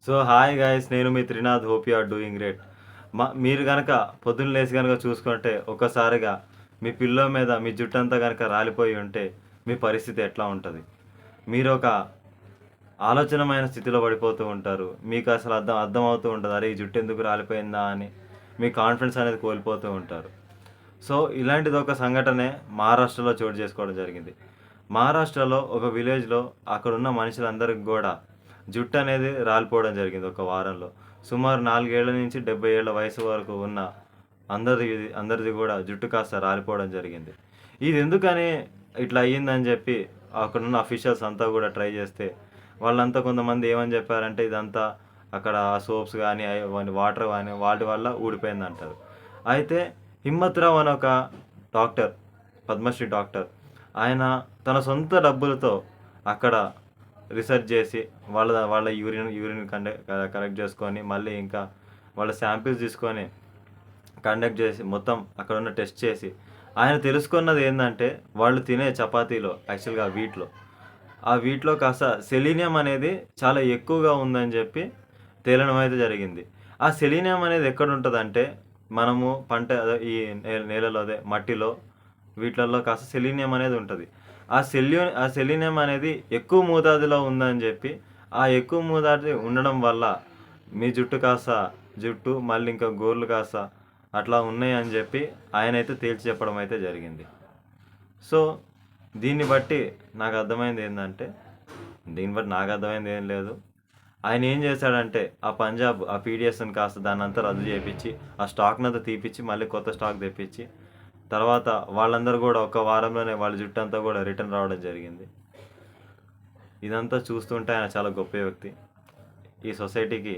So hi guys, నేను మీ Trinath. Hope you are doing great. మీరు గనక పొద్దున్న లేసి గనక చూసుకుంటే ఒక్కసారిగా మీ పిల్లో మీద మీ జుట్టంతా గనక రాలిపోయి ఉంటే మీ పరిస్థితి ఎట్లా ఉంటుంది? మీరు ఒక ఆలోచనమైన స్థితిలో పడిపోతూ ఉంటారు. మీకు అసలు అర్థమవుతూ ఉంటుంది, అరే ఈ జుట్టు ఎందుకు రాలిపోయిందా అని. మీ కాన్ఫిడెన్స్ అనేది కోల్పోతూ ఉంటారు. సో ఇలాంటిది ఒక సంఘటనే మహారాష్ట్రలో చోటు చేసుకోవడం జరిగింది. మహారాష్ట్రలో ఒక విలేజ్లో అక్కడున్న మనుషులందరికి కూడా జుట్టు అనేది రాలిపోవడం జరిగింది ఒక వారంలో. సుమారు 4 ఏళ్ల నుంచి 70 ఏళ్ల వయసు వరకు ఉన్న అందరిది కూడా జుట్టు కాస్త రాలిపోవడం జరిగింది. ఇది ఎందుకని ఇట్లా అయ్యిందని చెప్పి అక్కడున్న అఫీషియల్స్ అంతా కూడా ట్రై చేస్తే, వాళ్ళంతా కొంతమంది ఏమని చెప్పారంటే ఇదంతా అక్కడ సోప్స్ కానీ వాటర్ కానీ వాటి వల్ల ఊడిపోయిందంటారు. అయితే హిమ్మత్రావ్ అని ఒక డాక్టర్, పద్మశ్రీ డాక్టర్, ఆయన తన సొంత డబ్బులతో అక్కడ రీసెర్చ్ చేసి వాళ్ళ యూరిన్ కలెక్ట్ చేసుకొని, మళ్ళీ ఇంకా వాళ్ళ శాంపిల్స్ తీసుకొని కండక్ట్ చేసి మొత్తం అక్కడ ఉన్న టెస్ట్ చేసి ఆయన తెలుసుకున్నది ఏంటంటే, వాళ్ళు తినే చపాతీలో యాక్చువల్గా ఆ వీటిలో కాస్త సెలీనియం అనేది చాలా ఎక్కువగా ఉందని చెప్పి తేలడం అయితే జరిగింది. ఆ సెలీనియం అనేది ఎక్కడ ఉంటుందంటే, మనము ఈ నేలలో మట్టిలో వీటిలలో కాస్త సెలీనియం అనేది ఉంటుంది. ఆ సెలీనియం అనేది ఎక్కువ మోతాదులో ఉందని చెప్పి, ఆ ఎక్కువ మోతాదు ఉండడం వల్ల మీ జుట్టు మళ్ళీ ఇంకా గోర్లు కాస్త అట్లా ఉన్నాయి అని చెప్పి ఆయనైతే తేల్చి చెప్పడం అయితే జరిగింది. సో దీన్ని బట్టి నాకు అర్థమైంది ఏం లేదు. ఆయన ఏం చేశాడంటే ఆ పీడిఎస్ని కాస్త దాన్నంతా రద్దు చేయించి, ఆ స్టాక్నంతా తీపిచ్చి మళ్ళీ కొత్త స్టాక్ తెప్పించి, తర్వాత వాళ్ళందరూ కూడా ఒక వారంలోనే వాళ్ళ జుట్టు అంతా కూడా రిటర్న్ రావడం జరిగింది. ఇదంతా చూస్తుంటే ఆయన చాలా గొప్ప వ్యక్తి. ఈ సొసైటీకి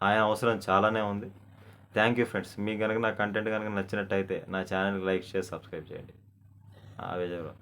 ఆయన అవసరం చాలానే ఉంది. Thank you friends. మీకు కనుక నా కంటెంట్ కనుక నచ్చినట్టయితే నా ఛానల్కి లైక్ చేసి సబ్స్క్రైబ్ చేయండి. వేసేద్దాం.